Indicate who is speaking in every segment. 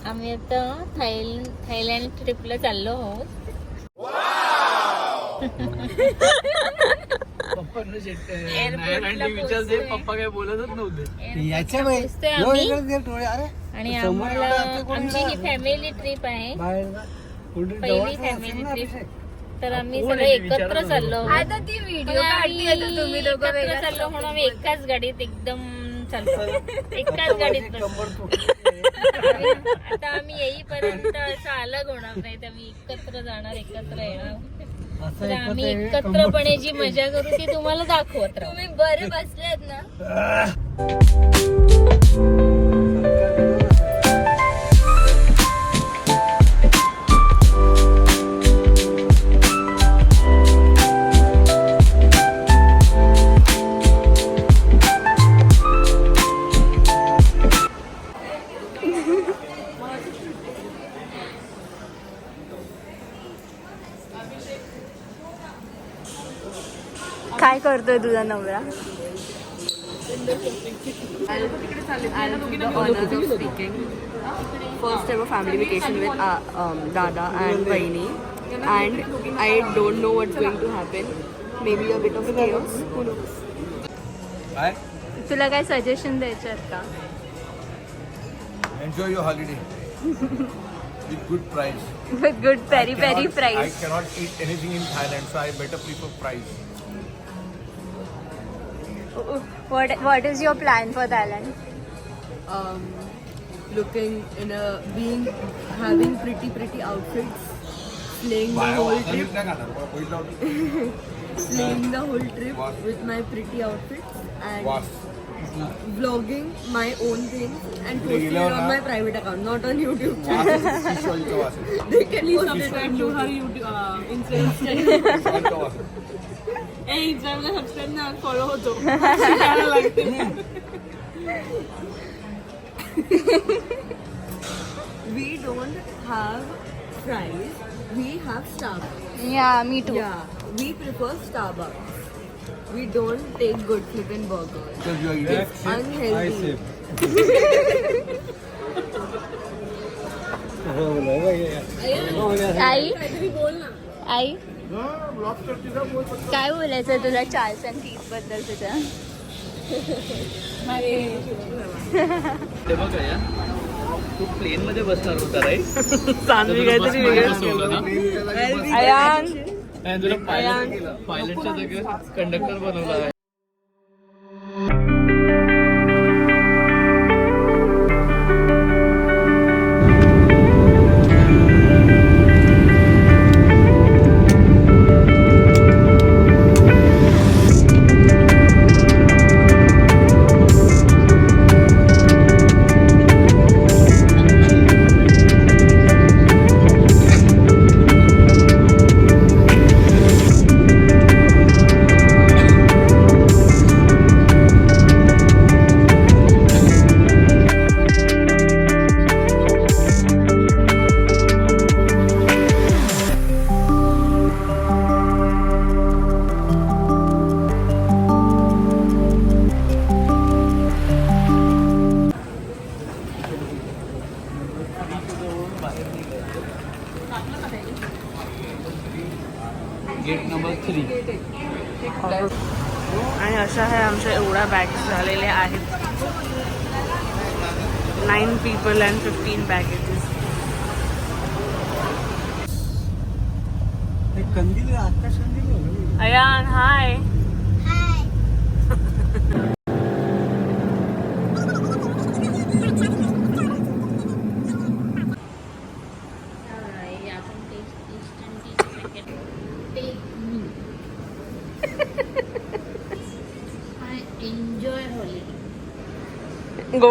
Speaker 1: आम्ही आता थायलंड ट्रिपला चाललो आहोत.
Speaker 2: पप्पा काय बोलतच नव्हते.
Speaker 1: आणि आम्हाला आमची ही फॅमिली ट्रिप आहे, पहिली फॅमिली ट्रिप. तर आम्ही सगळे एकत्र चाललो.
Speaker 3: आता ती व्हिडिओ काढली आता तुम्ही दोघं
Speaker 1: एकत्र चाललो म्हणून आम्ही एकाच गाडीत एकदम चालतो. एकाच गाडीत आता आम्ही येईपर्यंत असं अलग होणार नाही. तर आम्ही एकत्र जाणार, एकत्र येणार. तर आम्ही एकत्रपणे जी मजा करू ती तुम्हाला दाखवत राहू.
Speaker 3: तुम्ही बरे बसलेत ना. काय करतोय तुझा नवरा?
Speaker 4: First ever family vacation with Dada and Vaini, and I don't know what's going to happen. Maybe a bit of chaos. Who knows?
Speaker 3: तुला काय सजेशन द्यायचे आहेत का?
Speaker 5: Enjoy your holiday with good price.
Speaker 3: With good peri peri
Speaker 5: I
Speaker 3: price.
Speaker 5: cannot eat anything in Thailand, so I better prefer price.
Speaker 3: What is your plan for Thailand?
Speaker 4: Looking in having pretty outfits, slaying the whole trip, with my pretty outfits, and vlogging my own things and posting it on my private account, not on YouTube channel. They can subscribe to her YouTube Instagram. Hey, Instagram subscribe na follow hoto. We don't have fries. We have Starbucks.
Speaker 3: Yeah, me too.
Speaker 4: Yeah, we prefer Starbucks. We don't take good flippin' burgers.
Speaker 5: Because you are eating.
Speaker 4: It's unhealthy.
Speaker 3: आई आई काय बोलायचं तुला Charles and Keith बद्दल तुझ्या?
Speaker 2: ते बघा या, तू plain मध्ये बसणार होता राईट. सानवी काहीतरी वेगळंच केलं ना. आणि तुला पायलटच्या जागेवर कंडक्टर बनवला आहे. Gate number 3.
Speaker 4: आणि अशा आहे आमच्या एवढ्या बॅग्स झालेल्या आहेत. 9 people and 15 baggages. अयान हाय.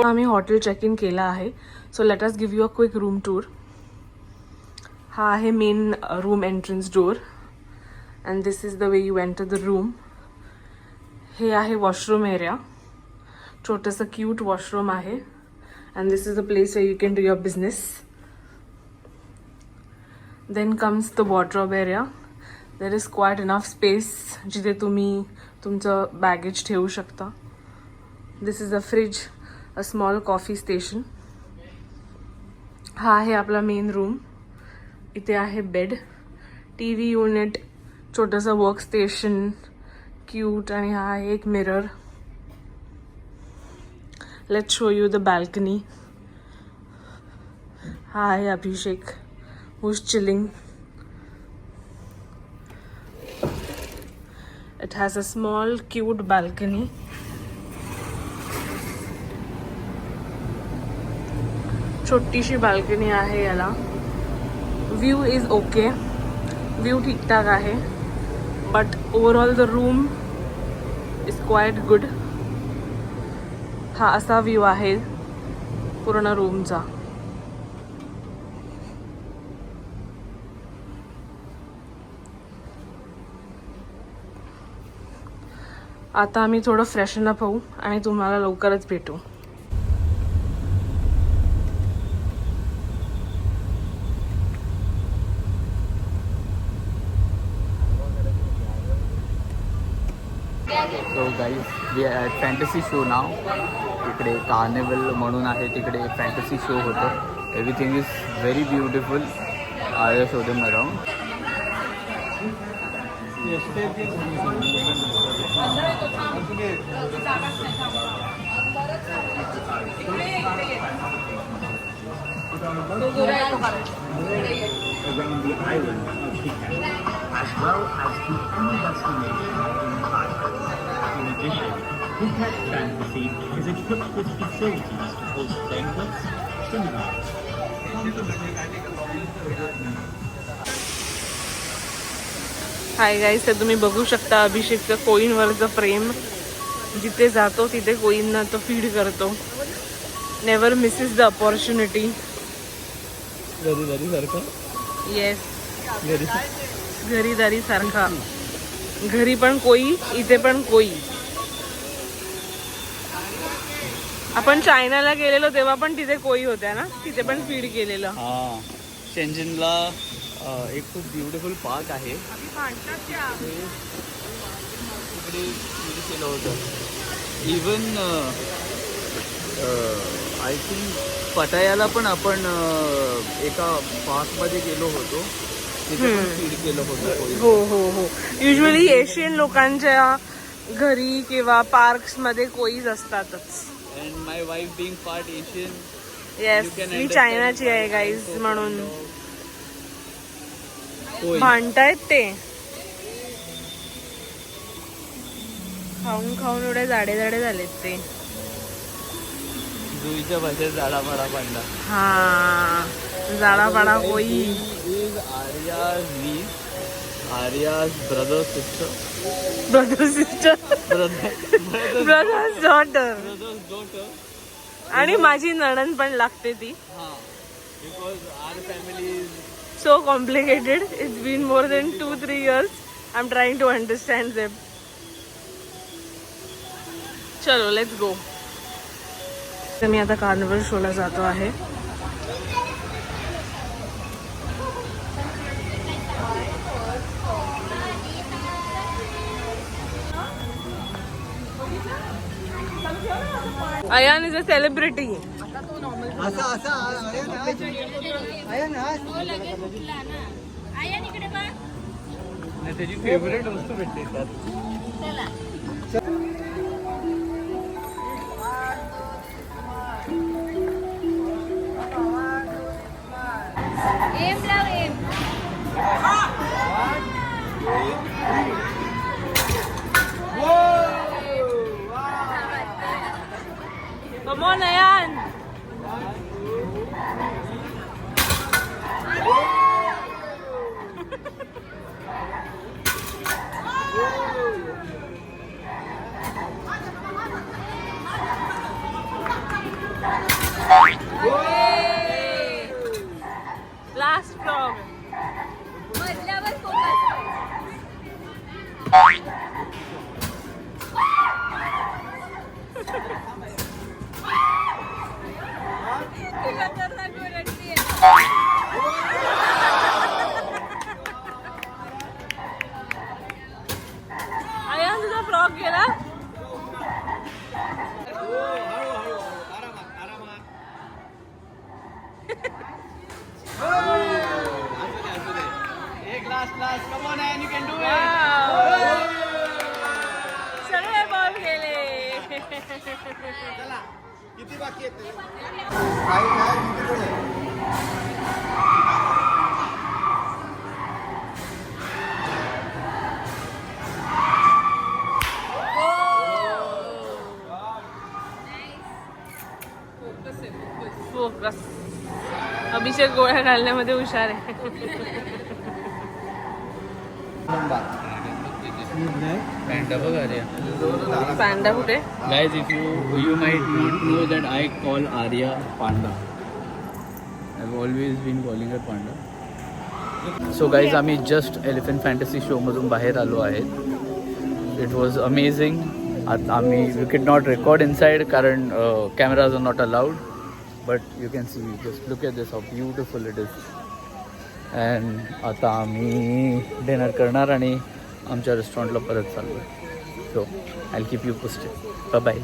Speaker 4: आम्ही हॉटेल चेक इन केला आहे. So let us give you a quick room tour. हा आहे main room entrance door and this is the way you enter the room. हे आहे वॉशरूम एरिया. छोटंसं क्यूट वॉशरूम आहे and this is the place way you can do your business. Then comes the wardrobe area. There is quite enough space जिथे तुम्ही तुमचं baggage ठेवू शकता. This is a fridge, a small coffee station, हा आहे आपला main room. इथे आहे बेड, TV युनिट, छोटंसं वर्क स्टेशन, क्यूट. आणि हा आहे एक mirror. Let's show you the balcony. हा आहे Abhishek, who is chilling. It has a small cute balcony. छोटीशी बाल्कनी आहे याला. व्यू इज ओके, व्यू ठीकठाक आहे, but overall the room is quite good. हा असा व्यू आहे पूर्ण रूमचा. आता आम्ही थोडं फ्रेशन अप होऊ आणि तुम्हाला लवकरच भेटू.
Speaker 2: So guys we are at fantasy show नाव. तिकडे कार्निवल म्हणून आहे, तिकडे फॅन्टसी शो होतो. Everything is very beautiful. I show them around.
Speaker 6: As well as the only destination in Thailand. In addition, Phuket Fantasy is equipped with facilities to host banquets, seminars.
Speaker 4: Hi guys, तर तुम्ही बघू शकता अभिषेकचं कोईनवरचं प्रेम. जिथे जातो तिथे कोईनना तो feed करतो. Never Mrs the opportunity. Yes, घरी सारखा. घरी पण कोई, इथे पण कोई. आपण चायनाला गेलेलो तेव्हा पण तिथे कोई होत्या ना, तिथे पण फीड केलेलं.
Speaker 2: हां, शेंजनला एक खूप ब्युटिफुल पार्क आहे. तिकडे फीड केलं होतं. इवन आय थिंक पटायाला पण आपण एका पार्कमध्ये गेलो होतो, तिथे पण फीड केलं होतं.
Speaker 4: हो. युजली एशियन लोकांच्या घरी किंवा पार्क्स मध्ये कोईज असतातच.
Speaker 2: And my wife being part Asian.
Speaker 4: Yes, मी चायनाची आहे गाईज, म्हणून भांडतायत ते. खाऊन एवढे जाडे झालेत ते.
Speaker 2: जुईच्या भाषेत जाडापाडा पाडला.
Speaker 4: हा, जाडापाडा कोई.
Speaker 2: Arya's brother sister.
Speaker 4: Brothers daughter. आणि माझी नणंद पण लागते ती.
Speaker 2: Because our family is
Speaker 4: So complicated. It's been more than 2-3 years. I'm trying to understand them. चलो, let's go. तर मी आता कार्निवल शोला जातो आहे. Ayan is a celebrity.
Speaker 2: त्याची फेवरेट वस्तू भेटते त्यात.
Speaker 4: Come on, Ayan. Last vlog. सगळे बॉल गेले. फोकस. अभिषेक गोळ्या घालण्यामध्ये हुशार आहे.
Speaker 2: पॅन्डा बघ अरे.
Speaker 4: पांडा कुठे?
Speaker 2: Guys, if you might not know that I call Arya Panda. I've always been calling her Panda. So guys, आम्ही जस्ट एलिफंट फॅन्टसी शो मधून बाहेर आलो आहेत. It was amazing. आता आम्ही we can not record inside कारण cameras are not allowed. But you can see just look at this how beautiful it is. And आता आम्ही डिनर करणार आणि आमच्या रेस्टॉरंटला परत चाललो आहे. So I will keep you posted. Bye bye.